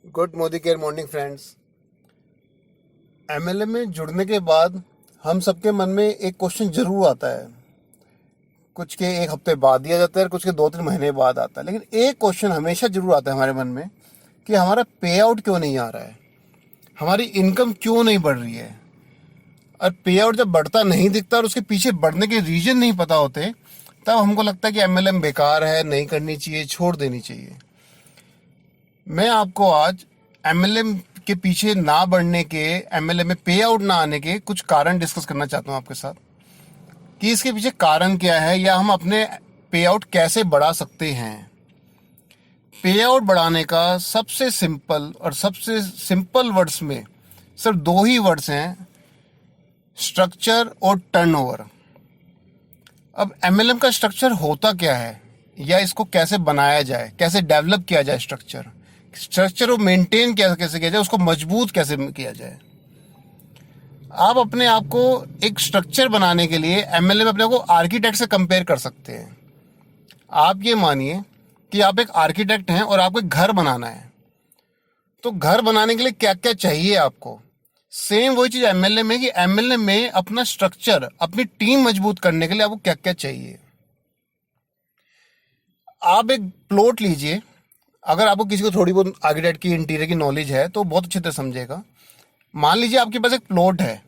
Good Modi care morning friends. MLA में जुड़ने के बाद हम सबके मन में एक क्वेश्चन जरूर आता है। कुछ के एक हफ्ते बाद दिया जाता है, कुछ के 2-3 महीने बाद आता है, लेकिन एक क्वेश्चन हमेशा जरूर आता है हमारे मन में कि हमारा पे आउट क्यों नहीं आ रहा है, हमारी इनकम क्यों नहीं बढ़ रही है। और पे आउट जब बढ़ता नहीं दिखता और उसके पीछे बढ़ने के रीजन नहीं पता होते, तब हमको लगता है कि एमएलए बेकार है, नहीं करनी चाहिए, छोड़ देनी चाहिए। मैं आपको आज एमएलए के पीछे ना बढ़ने के, एमएलए में पे आउट ना आने के कुछ कारण डिस्कस करना चाहता हूं आपके साथ कि इसके पीछे कारण क्या है या हम अपने पे आउट कैसे बढ़ा सकते हैं। पे आउट बढ़ाने का सबसे सिंपल वर्ड्स में सिर्फ 2 ही वर्ड्स हैं, स्ट्रक्चर और टर्नओवर। अब एमएलएम का स्ट्रक्चर होता क्या है या इसको कैसे बनाया जाए, कैसे डेवलप किया जाए, स्ट्रक्चर को मेंटेन कैसे किया जाए, उसको मजबूत कैसे किया जाए। आप अपने आप को एक स्ट्रक्चर बनाने के लिए एमएलए में अपने को आर्किटेक्ट से कंपेयर कर सकते हैं। आप ये मानिए कि आप एक आर्किटेक्ट हैं और आपको एक घर बनाना है, तो घर बनाने के लिए क्या क्या चाहिए आपको। सेम वही चीज एमएलए में कि एमएलए में अपना स्ट्रक्चर, अपनी टीम मजबूत करने के लिए आपको क्या क्या चाहिए। आप एक प्लॉट लीजिए, अगर आपको किसी को थोड़ी बहुत आर्किटेक्ट की, इंटीरियर की नॉलेज है तो बहुत अच्छे से समझेगा। मान लीजिए आपके पास एक प्लॉट है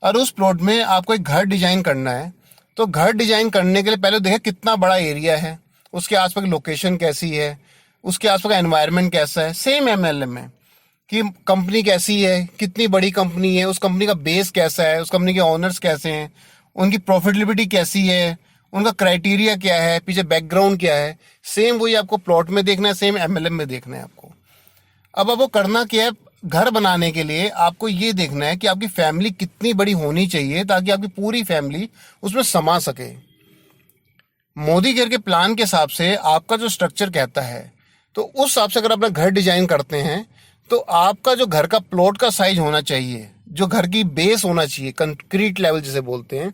और उस प्लॉट में आपको एक घर डिजाइन करना है, तो घर डिजाइन करने के लिए पहले देखें कितना बड़ा एरिया है, उसके आसपास की लोकेशन कैसी है, उसके आसपास का एनवायरनमेंट कैसा है। सेम एमएलए में कि कंपनी कैसी है, कितनी बड़ी कंपनी है, उस कंपनी का बेस कैसा है, उस कंपनी के ओनर्स कैसे हैं, उनकी प्रॉफिटेबिलिटी कैसी है, उनका क्राइटेरिया क्या है, पीछे बैकग्राउंड क्या है। सेम वही आपको प्लॉट में देखना है, सेम एमएलए में देखना है आपको। अब आपको करना क्या है, घर बनाने के लिए आपको ये देखना है कि आपकी फैमिली कितनी बड़ी होनी चाहिए ताकि आपकी पूरी फैमिली उसमें समा सके। मोदी केयर के प्लान के हिसाब से आपका जो स्ट्रक्चर कहता है, तो उस हिसाब से अगर अपना घर डिजाइन करते हैं तो आपका जो घर का प्लॉट का साइज होना चाहिए, जो घर की बेस होना चाहिए, कंक्रीट लेवल जिसे बोलते हैं,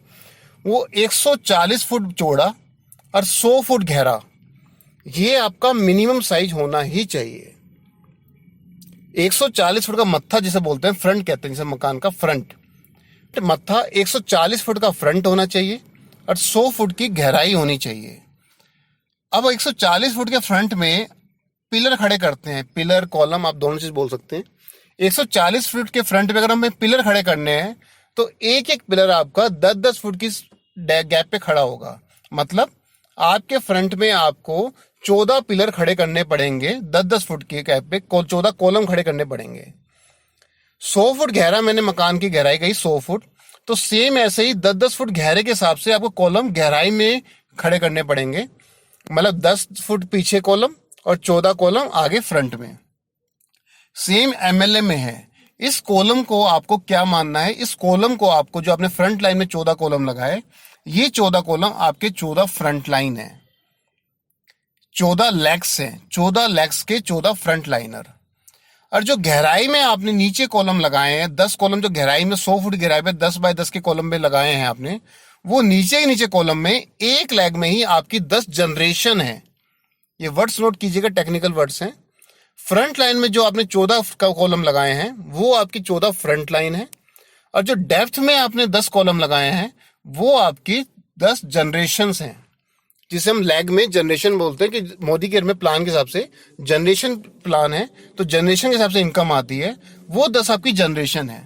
वो 140 फुट चौड़ा और 100 फुट गहरा, ये आपका मिनिमम साइज होना ही चाहिए। 140 फुट का मत्था जिसे बोलते हैं, फ्रंट कहते हैं, जैसे मकान का फ्रंट मत्था, 140 फुट का फ्रंट होना चाहिए और 100 फुट की गहराई होनी चाहिए। अब 140 फुट के फ्रंट में पिलर खड़े करते हैं, पिलर कॉलम आप दोनों चीज बोल सकते हैं। 140 फुट के फ्रंट में अगर हमें पिलर खड़े करने हैं तो एक एक पिलर आपका 10-10 फुट की गैप पे खड़ा होगा। मतलब आपके फ्रंट में आपको 14 पिलर खड़े करने पड़ेंगे, 10-10 फुट के गैप पे 14 कॉलम खड़े करने पड़ेंगे। 100 फुट गहरा मैंने मकान की गहराई कही, 100 फुट, तो सेम ऐसे ही 10-10 फुट गहरे के हिसाब से आपको कॉलम गहराई में खड़े करने पड़ेंगे। मतलब 10 फुट पीछे कॉलम और 14 कॉलम आगे फ्रंट में। सेम एमएलए में है। इस कॉलम को आपको क्या मानना है, इस कॉलम को आपको, जो आपने फ्रंट लाइन में 14 कॉलम लगाए, ये 14 कॉलम आपके 14 फ्रंट लाइन है, 14 लेग्स हैं, 14 लेग्स के 14 फ्रंट लाइनर। और जो गहराई में आपने नीचे कॉलम लगाए हैं, 10 कॉलम जो गहराई में 100 फुट गहराई पे 10 बाय 10 के कॉलम में लगाए हैं आपने, वो नीचे ही नीचे कॉलम में एक लेग में ही आपकी 10 जनरेशन है। ये वर्ड्स नोट कीजिएगा, टेक्निकल वर्ड्स हैं। फ्रंट लाइन में जो आपने 14 का कॉलम लगाए हैं वो आपकी 14 फ्रंट लाइन है, और जो डेप्थ में आपने 10 कॉलम लगाए हैं वो आपकी 10 जनरेशंस हैं, जिसे हम लैग में जनरेशन बोलते हैं। कि मोदी केयर में प्लान के हिसाब से जनरेशन प्लान है, तो जनरेशन के हिसाब से इनकम आती है, वो 10 आपकी जनरेशन है।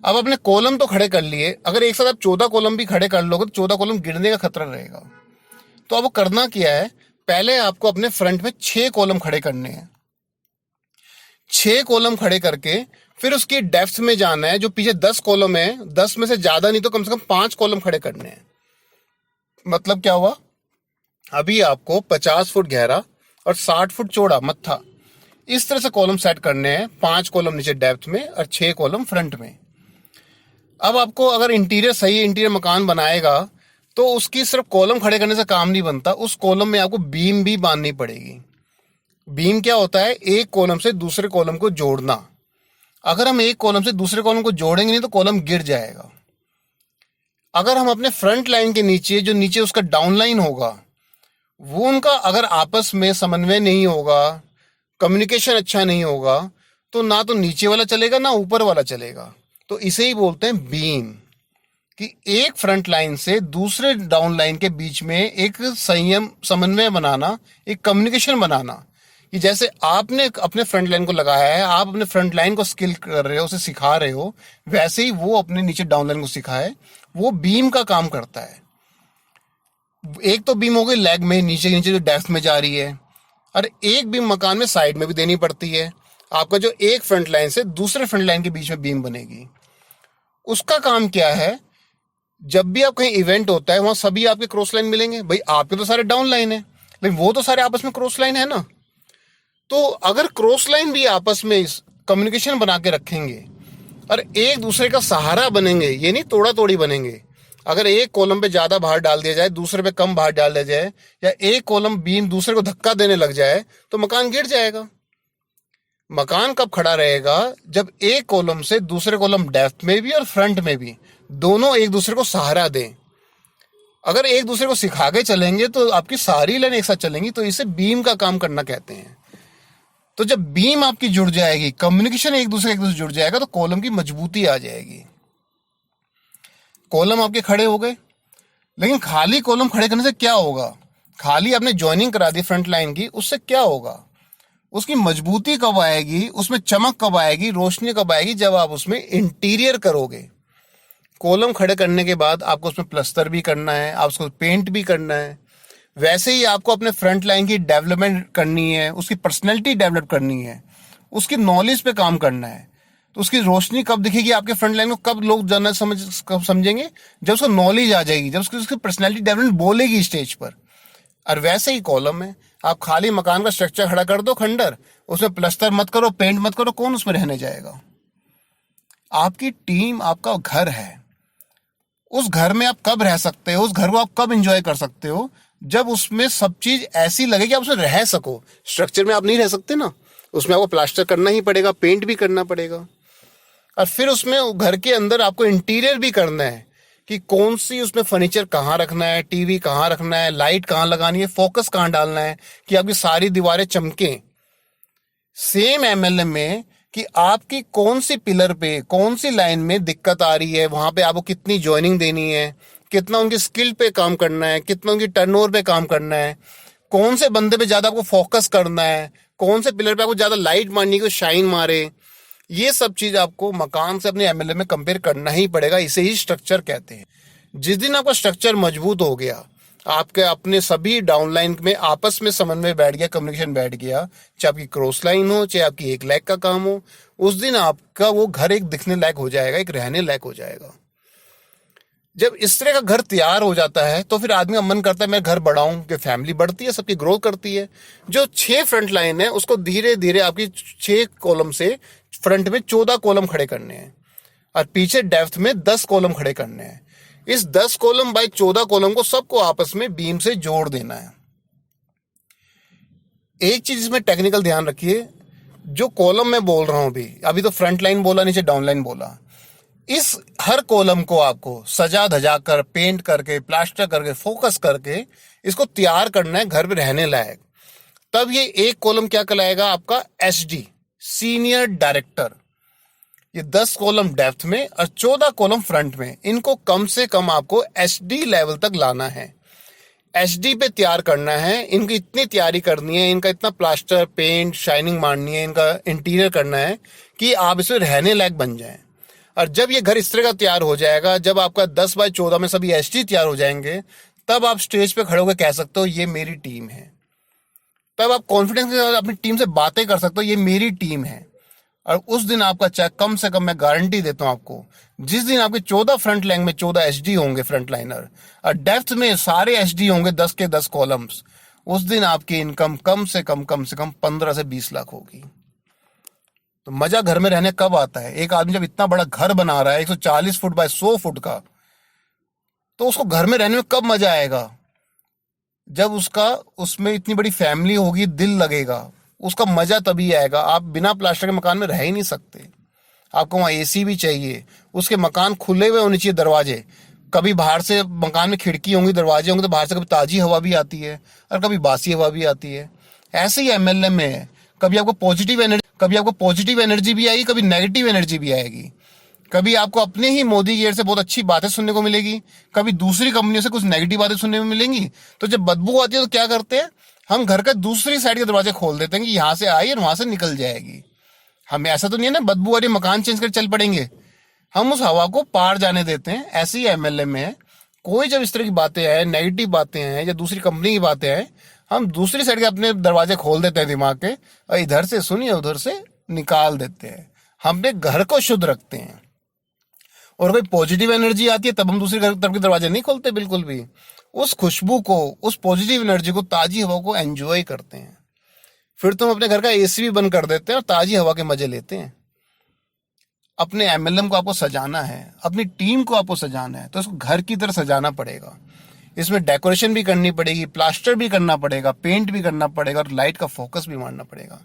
अब अपने कॉलम तो खड़े कर लिए, अगर एक साथ आप 14 कॉलम भी खड़े कर लोगे तो 14 कॉलम गिरने का खतरा रहेगा। तो अब करना क्या है, पहले आपको अपने फ्रंट में 6 कॉलम खड़े करने हैं। 6 कॉलम खड़े करके फिर उसकी डेप्थ में जाना है। जो पीछे 10 कॉलम है, 10 में से ज्यादा नहीं तो कम से कम 5 कॉलम खड़े करने हैं। मतलब क्या हुआ, अभी आपको 50 फुट गहरा और 60 फुट चौड़ा मत्था, इस तरह से कॉलम सेट करने हैं। 5 कॉलम नीचे डेप्थ में और 6 कॉलम फ्रंट में। अब आपको अगर इंटीरियर सही इंटीरियर मकान बनाएगा तो उसकी सिर्फ कॉलम खड़े करने से काम नहीं बनता, उस कॉलम में आपको बीम भी बांधनी पड़ेगी। बीम क्या होता है, एक कॉलम से दूसरे कॉलम को जोड़ना। अगर हम एक कॉलम से दूसरे कॉलम को जोड़ेंगे नहीं तो कॉलम गिर जाएगा। अगर हम अपने फ्रंट लाइन के नीचे, जो नीचे उसका डाउन लाइन होगा, वो उनका अगर आपस में समन्वय नहीं होगा कम्युनिकेशन अच्छा नहीं होगा तो ना तो नीचे वाला चलेगा ना ऊपर वाला चलेगा। तो इसे ही बोलते हैं बीम, कि एक फ्रंट लाइन से दूसरे डाउन लाइन के बीच में एक संयम समन्वय बनाना, एक कम्युनिकेशन बनाना। कि जैसे आपने अपने फ्रंट लाइन को लगाया है, आप अपने फ्रंट लाइन को स्किल कर रहे हो, उसे सिखा रहे हो, वैसे ही वो अपने नीचे डाउन लाइन को सिखाए, वो बीम का काम करता है। एक तो बीम हो गई लेग में नीचे नीचे जो डेप्थ में जा रही है, और एक बीम मकान में साइड में भी देनी पड़ती है। आपका जो एक फ्रंट लाइन से दूसरे फ्रंट लाइन के बीच में बीम बनेगी, उसका काम क्या है, जब भी आप कहीं इवेंट होता है वहां सभी आपके क्रॉस लाइन मिलेंगे। भाई आपके तो सारे डाउन लाइन है, लेकिन वो तो सारे आपस में क्रॉस लाइन है ना। तो अगर क्रॉस लाइन भी आपस में कम्युनिकेशन बना के रखेंगे और एक दूसरे का सहारा बनेंगे, ये नहीं तोड़ा तोड़ी बनेंगे। अगर एक कॉलम पे ज्यादा भार डाल दिया जाए, दूसरे पे कम भार डाल दिया जाए, या एक कॉलम बीम दूसरे को धक्का देने लग जाए, तो मकान गिर जाएगा। मकान कब खड़ा रहेगा, जब एक कॉलम से दूसरे कॉलम डेप्थ में भी और फ्रंट में भी दोनों एक दूसरे को सहारा दें। अगर एक दूसरे को सिखा के चलेंगे तो आपकी सारी लाइन एक साथ चलेंगी, तो इसे बीम का काम करना कहते हैं। तो जब बीम आपकी जुड़ जाएगी, कम्युनिकेशन एक दूसरे जुड़ जाएगा, तो कॉलम की मजबूती आ जाएगी। कॉलम आपके खड़े हो गए, लेकिन खाली कॉलम खड़े करने से क्या होगा, खाली आपने ज्वाइनिंग करा दी फ्रंट लाइन की, उससे क्या होगा, उसकी मजबूती कब आएगी, उसमें चमक कब आएगी, रोशनी कब आएगी, जब आप उसमें इंटीरियर करोगे। कॉलम खड़े करने के बाद आपको उसमें प्लस्तर भी करना है, आप उसको पेंट भी करना है। वैसे ही आपको अपने फ्रंट लाइन की डेवलपमेंट करनी है, उसकी पर्सनैलिटी डेवलप करनी है, उसकी नॉलेज पे काम करना है। तो उसकी रोशनी कब दिखेगी आपके फ्रंट लाइन को, कब लोग जानना कब समझेंगे, जब उसको नॉलेज आ जाएगी, जब उसकी पर्सनैलिटी डेवलपमेंट बोलेगी स्टेज पर। और वैसे ही कॉलम है, आप खाली मकान का स्ट्रक्चर खड़ा कर दो खंडर, उसमें प्लस्तर मत करो, पेंट मत करो, कौन उसमें रहने जाएगा। आपकी टीम आपका घर है, उस घर में आप कब रह सकते हो, उस घर को आप कब एंजॉय कर सकते हो, जब उसमें सब चीज ऐसी लगे कि आप उसमें रह सको। स्ट्रक्चर में आप नहीं रह सकते ना, उसमें आपको प्लास्टर करना ही पड़ेगा, पेंट भी करना पड़ेगा। और फिर उसमें घर के अंदर आपको इंटीरियर भी करना है, कि कौन सी उसमें फर्नीचर कहाँ रखना है, टीवी कहाँ रखना है, लाइट कहाँ लगानी है, फोकस कहाँ डालना है, कि आपकी सारी दीवारें चमकें। सेम एमएलएम में कि आपकी कौन सी पिलर पे, कौन सी लाइन में दिक्कत आ रही है, वहां पे आपको कितनी ज्वाइनिंग देनी है, कितना उनकी स्किल पे काम करना है, कितना उनकी टर्नओवर पे काम करना है, कौन से बंदे पे ज्यादा आपको फोकस करना है, कौन से पिलर पे आपको ज्यादा लाइट मारनी है, शाइन मारे। ये सब चीज आपको मकान से अपने एमएलए में कंपेयर करना ही पड़ेगा। इसे ही स्ट्रक्चर कहते हैं। जिस दिन आपका स्ट्रक्चर मजबूत हो गया, आपके अपने सभी डाउनलाइन में आपस में समन्वय बैठ गया, कम्युनिकेशन बैठ गया, चाहे आपकी क्रॉस लाइन हो, चाहे आपकी एक लाइक का काम हो, उस दिन आपका वो घर एक दिखने लायक हो जाएगा, एक रहने लायक हो जाएगा। जब इस तरह का घर तैयार हो जाता है तो फिर आदमी का मन करता है मैं घर बढ़ाऊं, कि फैमिली बढ़ती है, सबकी ग्रोथ करती है। जो 6 फ्रंट लाइन है उसको धीरे धीरे आपकी 6 कॉलम से फ्रंट में 14 कॉलम खड़े करने हैं, और पीछे डेप्थ में 10 कॉलम खड़े करने हैं। इस 10 कॉलम बाई 14 कॉलम को सबको आपस में बीम से जोड़ देना है। एक चीज इसमें टेक्निकल ध्यान रखिए, जो कॉलम मैं बोल रहा हूं अभी तो फ्रंट लाइन बोला, नीचे डाउन लाइन बोला, इस हर कॉलम को आपको सजा धजा कर, पेंट करके, प्लास्टर करके, फोकस करके इसको तैयार करना है घर में रहने लायक। तब ये एक कॉलम क्या कहलाएगा, आपका एसडी, सीनियर डायरेक्टर। ये 10 कॉलम डेप्थ में और 14 कॉलम फ्रंट में, इनको कम से कम आपको एसडी लेवल तक लाना है, एचडी पे तैयार करना है। इनकी इतनी तैयारी करनी है, इनका इतना प्लास्टर, पेंट, शाइनिंग मारनी है, इनका इंटीरियर करना है कि आप इसमें रहने लायक बन जाएं। और जब ये घर इस तरह का तैयार हो जाएगा, जब आपका 10 बाय 14 में सभी एचडी तैयार हो जाएंगे, तब आप स्टेज पे खड़े होकर कह सकते हो ये मेरी टीम है। तब आप कॉन्फिडेंस के साथ अपनी टीम से बातें कर सकते हो, ये मेरी टीम है। और उस दिन आपका चेक कम से कम, मैं गारंटी देता हूं आपको, जिस दिन आपके 14 फ्रंट लाइन में 14 एचडी होंगे फ्रंट लाइनर, और डेप्थ में सारे एचडी होंगे 10 के 10 कॉलम्स, उस दिन आपकी इनकम कम से कम 15 से 20 लाख होगी। तो मजा घर में रहने कब आता है? एक आदमी जब इतना बड़ा घर बना रहा है 140 फुट बाय 100 फुट का, तो उसको घर में रहने में कब मजा आएगा? जब उसका उसमें इतनी बड़ी फैमिली होगी, दिल लगेगा, उसका मजा तभी आएगा। आप बिना प्लास्टर के मकान में रह ही नहीं सकते, आपको वहाँ एसी भी चाहिए, उसके मकान खुले हुए होने चाहिए दरवाजे, कभी बाहर से मकान में खिड़की होंगी, दरवाजे होंगे, तो बाहर से कभी ताजी हवा भी आती है और कभी बासी हवा भी आती है। ऐसे ही एमएलए में है, कभी आपको पॉजिटिव एनर्जी भी आएगी, कभी नेगेटिव एनर्जी भी आएगी। कभी आपको अपने ही मोदी गेयर से बहुत अच्छी बातें सुनने को मिलेगी, कभी दूसरी कंपनियों से कुछ नेगेटिव बातें सुनने में मिलेंगी। तो जब बदबू आती है तो क्या करते हैं, हम घर का दूसरी साइड के दरवाजे खोल देते हैं कि यहाँ से आई और वहां से निकल जाएगी। हमें ऐसा तो नहीं है ना बदबू वाली मकान चेंज कर चल पड़ेंगे, हम उस हवा को पार जाने देते हैं। ऐसे ही एमएलए में है, कोई जब इस तरह की बातें हैं, नेगेटिव बातें हैं या दूसरी कंपनी की बातें हैं, हम दूसरी साइड के अपने दरवाजे खोल देते हैं दिमाग के, और इधर से सुनिए उधर से निकाल देते हैं। हम अपने घर को शुद्ध रखते हैं। और कोई पॉजिटिव एनर्जी आती है तब हम दूसरी तरफ के दरवाजे नहीं खोलते बिल्कुल भी। उस खुशबू को, उस पॉजिटिव एनर्जी को, ताजी हवा को एंजॉय करते हैं। फिर तो हम अपने घर का एसी भी बंद कर देते हैं और ताजी हवा के मजे लेते हैं। अपने एमएलएम को आपको सजाना है, अपनी टीम को आपको सजाना है, तो इसको घर की तरह सजाना पड़ेगा। इसमें डेकोरेशन भी करनी पड़ेगी, प्लास्टर भी करना पड़ेगा, पेंट भी करना पड़ेगा और लाइट का फोकस भी मारना पड़ेगा।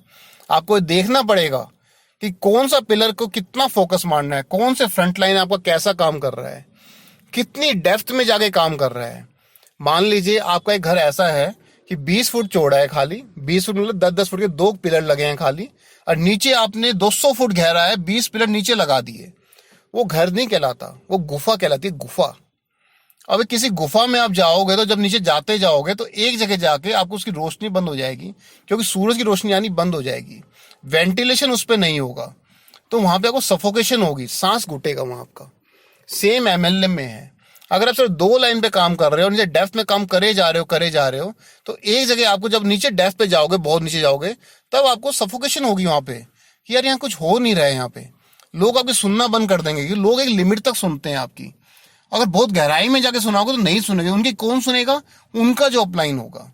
आपको देखना पड़ेगा कि कौन सा पिलर को कितना फोकस मारना है, कौन से फ्रंट लाइन आपका कैसा काम कर रहा है, कितनी डेप्थ में जाके काम कर रहा है। मान लीजिए आपका एक घर ऐसा है कि 20 फुट चौड़ा है, खाली 20 फुट मतलब 10-10 फुट के 2 पिलर लगे हैं खाली, और नीचे आपने 200 फुट गहरा है, 20 पिलर नीचे लगा दिए। वो घर नहीं कहलाता, वो गुफा कहलाती है, गुफा। अब किसी गुफा में आप जाओगे तो जब नीचे जाते जाओगे तो एक जगह जाके आपको उसकी रोशनी बंद हो जाएगी, क्योंकि सूरज की रोशनी आनी बंद हो जाएगी, वेंटिलेशन उस पर नहीं होगा, तो वहां पे आपको सफोकेशन होगी, सांस घुटेगा वहां आपका। सेम एमएलएम में है। अगर आप सिर्फ 2 लाइन पे काम कर रहे हो, नीचे डेप्थ में काम करे जा रहे हो, तो एक जगह आपको जब नीचे डेप्थ पे जाओगे, बहुत नीचे जाओगे, तब आपको सफोकेशन होगी वहां पे कि यार यहाँ कुछ हो नहीं रहा है। यहाँ पे लोग आपकी सुनना बंद कर देंगे, क्योंकि लोग एक लिमिट तक सुनते हैं आपकी। अगर बहुत गहराई में जाके सुनाओगे तो नहीं सुनेंगे। उनकी कौन सुनेगा? उनका जो अपलाइन होगा।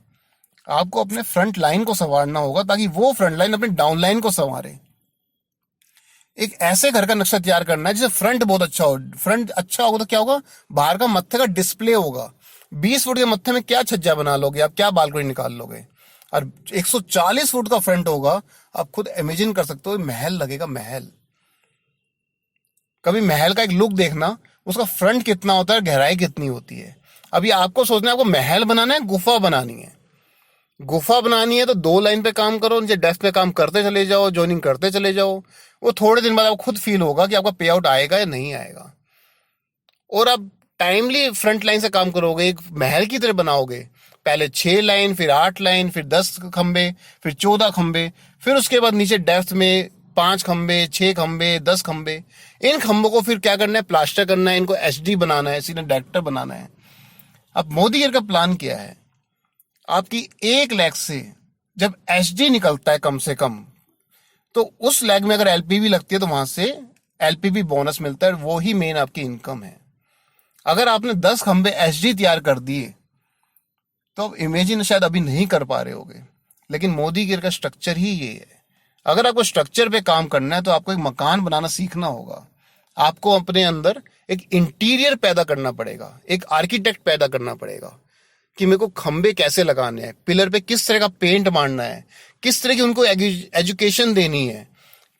आपको अपने फ्रंट लाइन को संवारना होगा ताकि वो फ्रंट लाइन अपने डाउन लाइन को संवारे। एक ऐसे घर का नक्शा तैयार करना है जिसे फ्रंट बहुत अच्छा हो। फ्रंट अच्छा होगा तो क्या होगा, बाहर का मत्थे का डिस्प्ले होगा। 20 फुट के मत्थे में क्या छज्जा बना लोगे आप, क्या बालकनी निकाल लोगे। और 140 फुट का फ्रंट होगा, आप खुद इमेजिन कर सकते हो, महल लगेगा, महल। कभी महल का एक लुक देखना, उसका फ्रंट कितना होता है, गहराई कितनी होती है। अभी आपको सोचना है आपको महल बनाना है, गुफा बनानी है। गुफा बनानी है तो 2 लाइन पे काम करो, नीचे डेस्क पे काम करते चले जाओ, जॉइनिंग करते चले जाओ। वो थोड़े दिन बाद आपको खुद फील होगा कि आपका पे आउट आएगा या नहीं आएगा। और आप टाइमली फ्रंट लाइन से काम करोगे, एक महल की तरह बनाओगे। पहले 6 लाइन, फिर 8 लाइन, फिर 10 खंबे, फिर 14 खंबे, फिर उसके बाद नीचे डेप्थ में 5 खंबे, 6 खंबे, 10 खंबे। इन खंबों को फिर क्या करना है, प्लास्टर करना है, इनको एचडी बनाना है, सीधा डायरेक्टर बनाना है। अब मोदी जी का प्लान क्या है, आपकी एक लेग से जब एचडी निकलता है कम से कम, तो उस लेग में अगर एलपीवी लगती है तो वहां से एलपीवी बोनस मिलता है, वो ही मेन आपकी इनकम है। अगर आपने 10 खंबे एचडी तैयार कर दिए तो आप इमेजिन शायद अभी नहीं कर पा रहे होगे, लेकिन मोदी गियर का स्ट्रक्चर ही ये है। अगर आपको स्ट्रक्चर पे काम करना है तो आपको एक मकान बनाना सीखना होगा। आपको अपने अंदर एक इंटीरियर पैदा करना पड़ेगा, एक आर्किटेक्ट पैदा करना पड़ेगा कि मेरे को खंबे कैसे लगाने हैं, पिलर पे किस तरह का पेंट मारना है, किस तरह की उनको एजुकेशन देनी है,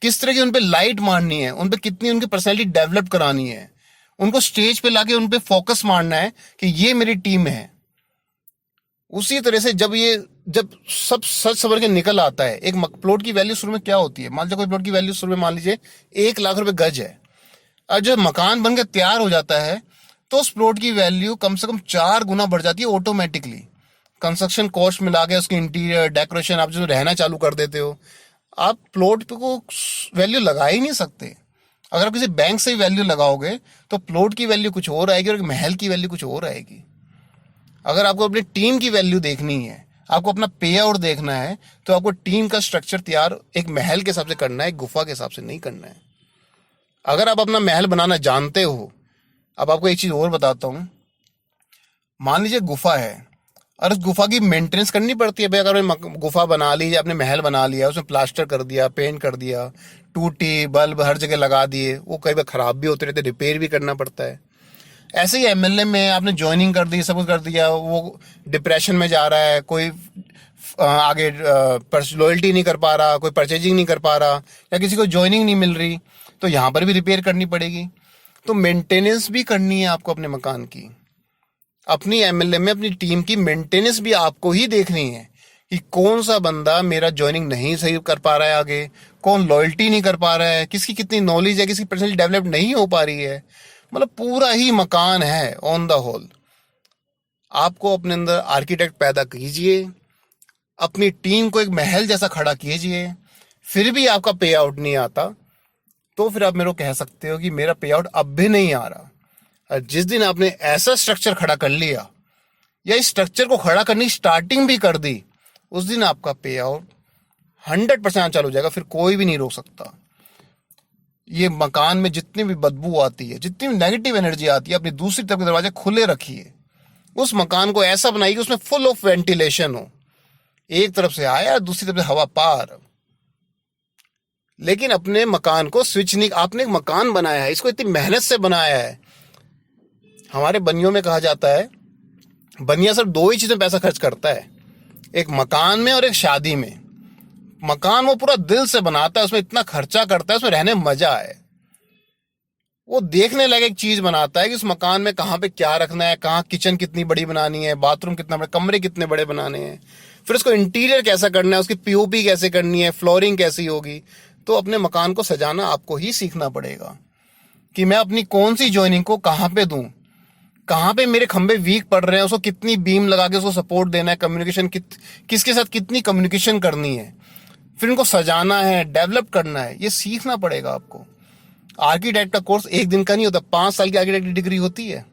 किस तरह की उन पे लाइट मारनी है, उन पे कितनी उनकी पर्सनैलिटी डेवलप करानी है, उनको स्टेज पे लाके उन पे फोकस मारना है कि ये मेरी टीम है। उसी तरह से जब सब सच सवर के निकल आता है, एक प्लॉट की वैल्यू शुरू में क्या होती है, मान लीजिए कोई प्लॉट की वैल्यू शुरू में मान लीजिए 1 लाख रुपए गज है, और जब मकान बनकर तैयार हो जाता है तो उस प्लॉट की वैल्यू कम से कम 4 गुना बढ़ जाती है ऑटोमेटिकली। कंस्ट्रक्शन कॉस्ट मिला के उसके इंटीरियर डेकोरेशन, आप जो रहना चालू कर देते हो, आप प्लॉट पे को वैल्यू लगा ही नहीं सकते। अगर आप किसी बैंक से ही वैल्यू लगाओगे तो प्लॉट की वैल्यू कुछ और आएगी और महल की वैल्यू कुछ और आएगी। अगर आपको अपनी टीम की वैल्यू देखनी है, आपको अपना पे आउट देखना है, तो आपको टीम का स्ट्रक्चर तैयार एक महल के हिसाब से करना है, एक गुफा के हिसाब से नहीं करना है। अगर आप अपना महल बनाना जानते हो, अब आपको एक चीज और बताता हूं। मान लीजिए गुफा है और उस गुफा की मेंटेनेंस करनी पड़ती है भाई। अगर गुफा बना ली, आपने महल बना लिया, उसमें प्लास्टर कर दिया, पेंट कर दिया, टूटी बल्ब हर जगह लगा दिए, वो कई बार खराब भी होते रहते, रिपेयर भी करना पड़ता है। ऐसे ही एमएलए में आपने ज्वाइनिंग कर दी, सब कुछ कर दिया, वो डिप्रेशन में जा रहा है, कोई आगे लॉयल्टी नहीं कर पा रहा, कोई परचेजिंग नहीं कर पा रहा, या किसी को ज्वाइनिंग नहीं मिल रही, तो यहाँ पर भी रिपेयर करनी पड़ेगी। तो मेंटेनेंस भी करनी है आपको अपने मकान की। अपनी एमएलए में अपनी टीम की मेंटेनेंस भी आपको ही देखनी है, कि कौन सा बंदा मेरा ज्वाइनिंग नहीं सही कर पा रहा है, आगे कौन लॉयल्टी नहीं कर पा रहा है, किसकी कितनी नॉलेज है, किसकी पर्सनैलिटी डेवलप नहीं हो पा रही है। मतलब पूरा ही मकान है ऑन द होल। आपको अपने अंदर आर्किटेक्ट पैदा कीजिए, अपनी टीम को एक महल जैसा खड़ा कीजिए, फिर भी आपका पे आउट नहीं आता, तो फिर आप मेरे को कह सकते हो कि मेरा पे आउट अब भी नहीं आ रहा। और जिस दिन आपने ऐसा स्ट्रक्चर खड़ा कर लिया या इस स्ट्रक्चर को खड़ा करने की स्टार्टिंग भी कर दी, उस दिन आपका पे आउट 100% चालू हो जाएगा, फिर कोई भी नहीं रोक सकता। ये मकान में जितनी भी बदबू आती है, जितनी भी नेगेटिव एनर्जी आती है, अपनी दूसरी तरफ के दरवाजे खुले रखिए। उस मकान को ऐसा बनाइए कि उसमें फुल ऑफ वेंटिलेशन हो, एक तरफ से आया दूसरी तरफ से हवा पार। लेकिन अपने मकान को स्विच नहीं, आपने एक मकान बनाया है, इसको इतनी मेहनत से बनाया है। हमारे बनियों में कहा जाता है, बनिया सिर्फ दो ही चीज़ों में पैसा खर्च करता है, एक मकान में और एक शादी में। मकान वो पूरा दिल से बनाता है, उसमें इतना खर्चा करता है, उसमें रहने में मजा है। वो देखने लायक एक चीज बनाता है कि उस मकान में कहाँ पे क्या रखना है, कहाँ किचन कितनी बड़ी बनानी है, बाथरूम कितना बड़ा, कमरे कितने बड़े बनाने हैं, फिर उसको इंटीरियर कैसा करना है, उसकी पीओपी कैसे करनी है, फ्लोरिंग कैसी होगी। तो अपने मकान को सजाना आपको ही सीखना पड़ेगा कि मैं अपनी कौन सी जॉइनिंग को कहाँ पे दूं, कहाँ पे मेरे खंबे वीक पड़ रहे हैं, उसको कितनी बीम लगा के उसको सपोर्ट देना है, कम्युनिकेशन किसके साथ कितनी कम्युनिकेशन करनी है, फिर उनको सजाना है, डेवलप करना है। ये सीखना पड़ेगा आपको। आर्किटेक्ट का कोर्स एक दिन का नहीं होता, 5 साल की आर्किटेक्ट की डिग्री होती है।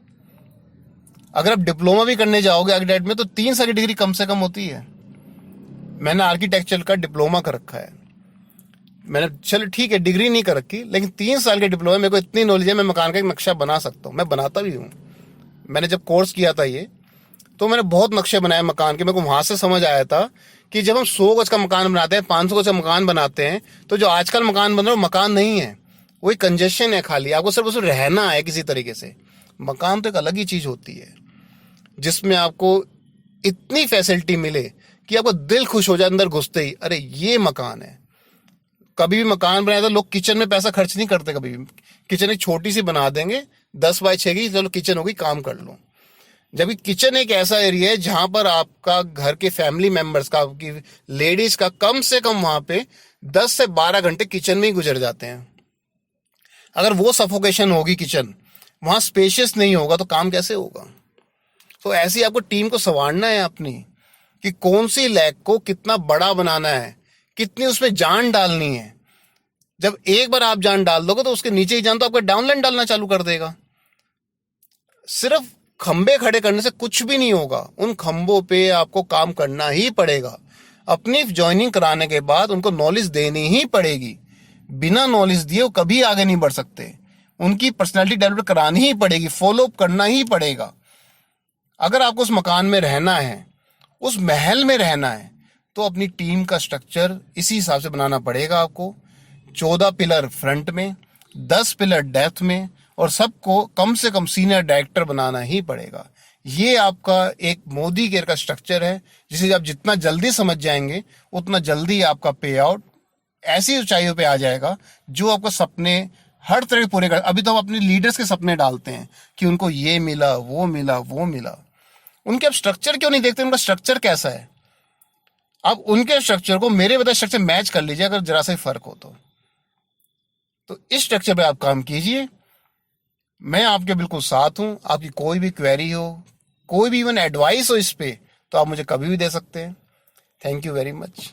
अगर आप डिप्लोमा भी करने जाओगे आर्किटेक्ट में तो 3 साल की डिग्री कम से कम होती है। मैंने आर्किटेक्चर का डिप्लोमा कर रखा है, मैंने चलो ठीक है डिग्री नहीं कर रखी, लेकिन 3 साल के डिप्लोमा मेरे को इतनी नॉलेज है, मैं मकान का एक नक्शा बना सकता हूँ, मैं बनाता भी हूँ। मैंने जब कोर्स किया था ये, तो मैंने बहुत नक्शे बनाए मकान के। मेरे को वहां से समझ आया था कि जब हम 100 गज का मकान बनाते हैं, 500 गज का मकान बनाते हैं, तो जो आजकल मकान बन रहा है वो मकान नहीं है, वही कंजेशन है खाली। आपको सिर्फ उसमें रहना है किसी तरीके से। मकान तो एक अलग ही चीज होती है जिसमें आपको इतनी फैसिलिटी मिले कि आपको दिल खुश हो जाए अंदर घुसते ही, अरे ये मकान है। कभी भी मकान बनाया तो लोग किचन में पैसा खर्च नहीं करते कभी भी। किचन एक छोटी सी बना देंगे 10x6 की, चलो किचन होगी, काम कर लो। जबकि किचन एक ऐसा एरिया है जहां पर आपका घर के फैमिली मेंबर्स का, आपकी लेडीज का कम से कम वहां पे 10 से 12 घंटे किचन में ही गुजर जाते हैं। अगर वो सफोकेशन होगी, किचन वहां स्पेशियस नहीं होगा, तो काम कैसे होगा। तो ऐसे ही आपको टीम को संवारना है अपनी, कि कौन सी लैग को कितना बड़ा बनाना है, कितनी उसमें जान डालनी है। जब एक बार आप जान डाल दोगे तो उसके नीचे ही जान तो आपका डाउनलाइन डालना चालू कर देगा। सिर्फ खंबे खड़े करने से कुछ भी नहीं होगा, उन खंबों पे आपको काम करना ही पड़ेगा। अपनी ज्वाइनिंग कराने के बाद उनको नॉलेज देनी ही पड़ेगी। बिना नॉलेज दिए वो कभी आगे नहीं बढ़ सकते। उनकी पर्सनैलिटी डेवलप करानी ही पड़ेगी, फॉलो अप करना ही पड़ेगा। अगर आपको उस मकान में रहना है, उस महल में रहना है, तो अपनी टीम का स्ट्रक्चर इसी हिसाब से बनाना पड़ेगा आपको। 14 पिलर फ्रंट में, 10 पिलर डेप्थ में, और सबको कम से कम सीनियर डायरेक्टर बनाना ही पड़ेगा। ये आपका एक मोदी केयर का स्ट्रक्चर है, जिसे आप जितना जल्दी समझ जाएंगे उतना जल्दी आपका पे आउट ऐसी ऊंचाइयों पे आ जाएगा जो आपको सपने हर तरह के पूरे कर। अभी तो हम अपने लीडर्स के सपने डालते हैं कि उनको ये मिला, वो मिला, वो मिला। उनके आप स्ट्रक्चर क्यों नहीं देखते, उनका स्ट्रक्चर कैसा है। अब उनके स्ट्रक्चर को मेरे बताए स्ट्रक्चर मैच कर लीजिए, अगर जरा सा ही फर्क हो तो इस स्ट्रक्चर पे आप काम कीजिए। मैं आपके बिल्कुल साथ हूं। आपकी कोई भी क्वेरी हो, कोई भी इवन एडवाइस हो इस पे, तो आप मुझे कभी भी दे सकते हैं। Thank you very much.